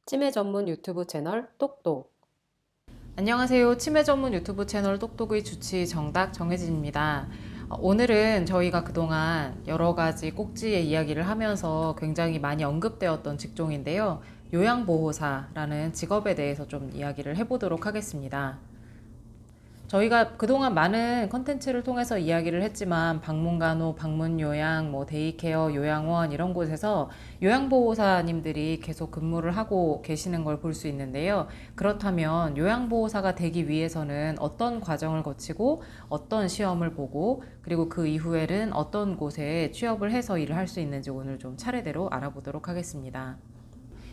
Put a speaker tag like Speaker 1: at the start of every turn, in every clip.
Speaker 1: 치매 전문 유튜브 채널 똑똑.
Speaker 2: 안녕하세요. 치매 전문 유튜브 채널 똑똑의 주치 정답 정혜진입니다. 오늘은 저희가 그동안 여러 가지 꼭지의 이야기를 하면서 굉장히 많이 언급되었던 직종인데요. 요양보호사라는 직업에 대해서 좀 이야기를 해보도록 하겠습니다. 저희가 그동안 많은 컨텐츠를 통해서 이야기를 했지만 방문간호, 방문요양, 데이케어, 요양원 이런 곳에서 요양보호사님들이 계속 근무를 하고 계시는 걸 볼 수 있는데요. 그렇다면 요양보호사가 되기 위해서는 어떤 과정을 거치고 어떤 시험을 보고 그리고 그 이후에는 어떤 곳에 취업을 해서 일을 할 수 있는지 오늘 좀 차례대로 알아보도록 하겠습니다.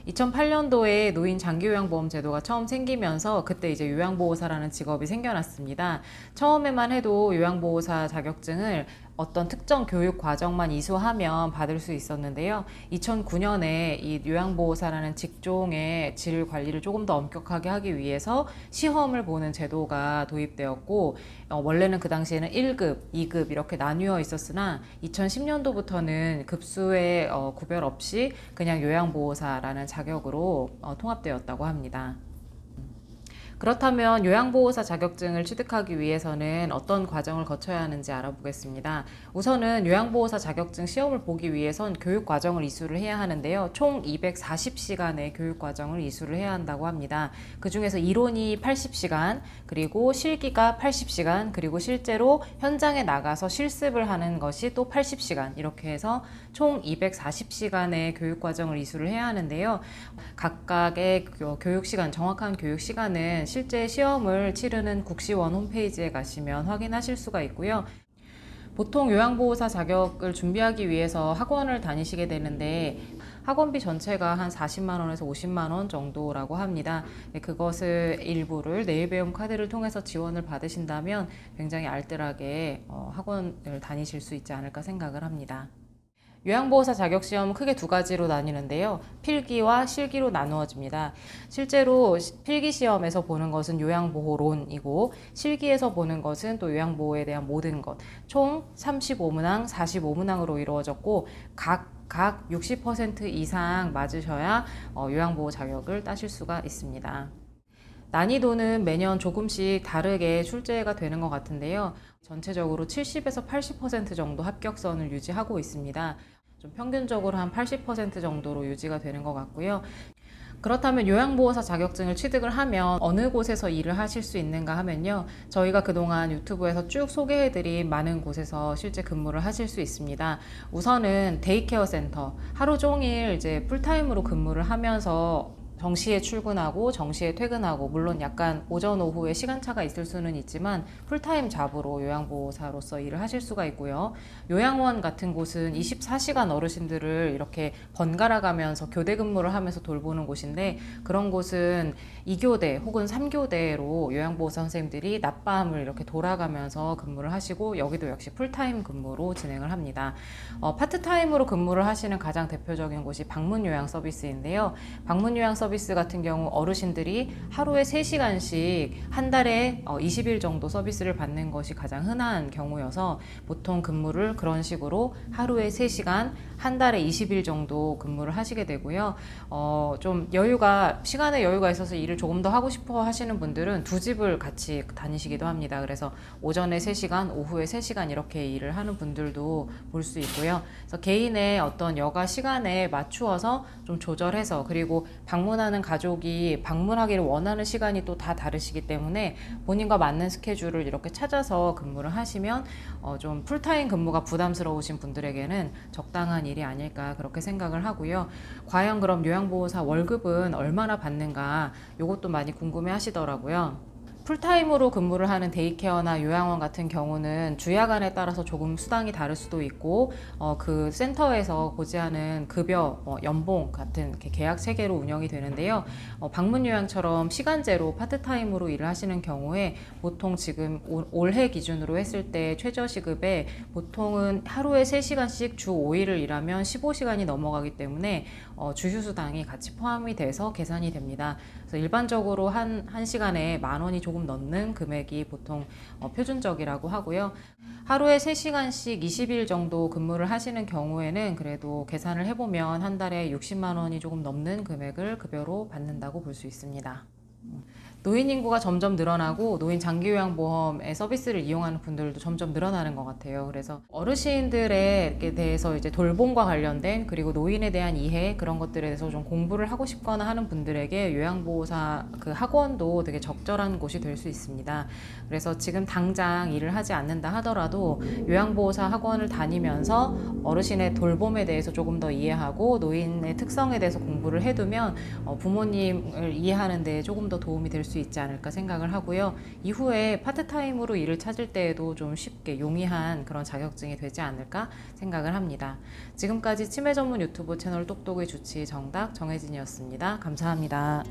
Speaker 2: 2008년도에 노인 장기요양보험 제도가 처음 생기면서 그때 이제 요양보호사라는 직업이 생겨났습니다. 처음에만 해도 요양보호사 자격증을 어떤 특정 교육 과정만 이수하면 받을 수 있었는데요. 2009년에 이 요양보호사라는 직종의 질 관리를 조금 더 엄격하게 하기 위해서 시험을 보는 제도가 도입되었고, 원래는 그 당시에는 1급, 2급 이렇게 나뉘어 있었으나 2010년도부터는 급수의 구별 없이 그냥 요양보호사라는 자격으로 통합되었다고 합니다. 그렇다면 요양보호사 자격증을 취득하기 위해서는 어떤 과정을 거쳐야 하는지 알아보겠습니다. 우선은 요양보호사 자격증 시험을 보기 위해선 교육과정을 이수를 해야 하는데요. 총 240시간의 교육과정을 이수를 해야 한다고 합니다. 그 중에서 이론이 80시간, 그리고 실기가 80시간, 그리고 실제로 현장에 나가서 실습을 하는 것이 또 80시간, 이렇게 해서 총 240시간의 교육과정을 이수를 해야 하는데요. 각각의 교육시간, 정확한 교육시간은 실제 시험을 치르는 국시원 홈페이지에 가시면 확인하실 수가 있고요. 보통 요양보호사 자격을 준비하기 위해서 학원을 다니시게 되는데 학원비 전체가 한 40만 원에서 50만 원 정도라고 합니다. 그것을 일부를 내일배움 카드를 통해서 지원을 받으신다면 굉장히 알뜰하게 학원을 다니실 수 있지 않을까 생각을 합니다. 요양보호사 자격시험은 크게 두 가지로 나뉘는데요. 필기와 실기로 나누어집니다. 실제로 필기시험에서 보는 것은 요양보호론이고 실기에서 보는 것은 또 요양보호에 대한 모든 것, 총 35문항, 45문항으로 이루어졌고 각 60% 이상 맞으셔야 요양보호 자격을 따실 수가 있습니다. 난이도는 매년 조금씩 다르게 출제가 되는 것 같은데요. 전체적으로 70에서 80% 정도 합격선을 유지하고 있습니다. 좀 평균적으로 한 80% 정도로 유지가 되는 것 같고요. 그렇다면 요양보호사 자격증을 취득을 하면 어느 곳에서 일을 하실 수 있는가 하면요. 저희가 그동안 유튜브에서 쭉 소개해드린 많은 곳에서 실제 근무를 하실 수 있습니다. 우선은 데이케어 센터, 하루 종일 이제 풀타임으로 근무를 하면서 정시에 출근하고 정시에 퇴근하고, 물론 약간 오전 오후에 시간차가 있을 수는 있지만 풀타임 잡으로 요양보호사로서 일을 하실 수가 있고요. 요양원 같은 곳은 24시간 어르신들을 이렇게 번갈아 가면서 교대 근무를 하면서 돌보는 곳인데, 그런 곳은 2교대 혹은 3교대로 요양보호사 선생님들이 낮밤을 이렇게 돌아가면서 근무를 하시고, 여기도 역시 풀타임 근무로 진행을 합니다. 파트타임으로 근무를 하시는 가장 대표적인 곳이 방문요양 서비스인데요. 방문요양 서비스 같은 경우 어르신들이 하루에 3시간씩 한 달에 20일 정도 서비스를 받는 것이 가장 흔한 경우여서 보통 근무를 그런 식으로 하루에 3시간 한 달에 20일 정도 근무를 하시게 되고요. 좀 시간에 여유가 있어서 일을 조금 더 하고 싶어 하시는 분들은 두 집을 같이 다니시기도 합니다. 그래서 오전에 3시간, 오후에 3시간 이렇게 일을 하는 분들도 볼 수 있고요. 그래서 개인의 어떤 여가 시간에 맞추어서 좀 조절해서, 그리고 방문하는 가족이 방문하기를 원하는 시간이 또 다 다르시기 때문에 본인과 맞는 스케줄을 이렇게 찾아서 근무를 하시면 좀 풀타임 근무가 부담스러우신 분들에게는 적당한 일이 아닐까 그렇게 생각을 하고요. 과연 그럼 요양보호사 월급은 얼마나 받는가, 이것도 많이 궁금해 하시더라고요. 풀타임으로 근무를 하는 데이케어나 요양원 같은 경우는 주야간에 따라서 조금 수당이 다를 수도 있고, 그 센터에서 고지하는 급여, 연봉 같은 이렇게 계약 체계로 운영이 되는데요. 방문요양처럼 시간제로 파트타임으로 일을 하시는 경우에 보통 지금 올해 기준으로 했을 때 최저시급에 보통은 하루에 3시간씩 주 5일을 일하면 15시간이 넘어가기 때문에 주휴수당이 같이 포함이 돼서 계산이 됩니다. 그래서 일반적으로 한 시간에 10,000원이 조금 조금 넘는 금액이 보통 표준적이라고 하고요. 하루에 3시간씩 20일 정도 근무를 하시는 경우에는 그래도 계산을 해보면 한 달에 60만 원이 조금 넘는 금액을 급여로 받는다고 볼 수 있습니다. 노인 인구가 점점 늘어나고 노인 장기요양보험의 서비스를 이용하는 분들도 점점 늘어나는 것 같아요. 그래서 어르신들에 대해서 이제 돌봄과 관련된 그리고 노인에 대한 이해 그런 것들에 대해서 좀 공부를 하고 싶거나 하는 분들에게 요양보호사 그 학원도 되게 적절한 곳이 될 수 있습니다. 그래서 지금 당장 일을 하지 않는다 하더라도 요양보호사 학원을 다니면서 어르신의 돌봄에 대해서 조금 더 이해하고 노인의 특성에 대해서 공부를 해두면 부모님을 이해하는 데 조금 더 도움이 될 수 있지 않을까 생각을 하고요. 이후에 파트타임으로 일을 찾을 때에도 좀 쉽게 용이한 그런 자격증이 되지 않을까 생각을 합니다. 지금까지 치매 전문 유튜브 채널 똑똑의 주치 정혜진이었습니다. 감사합니다.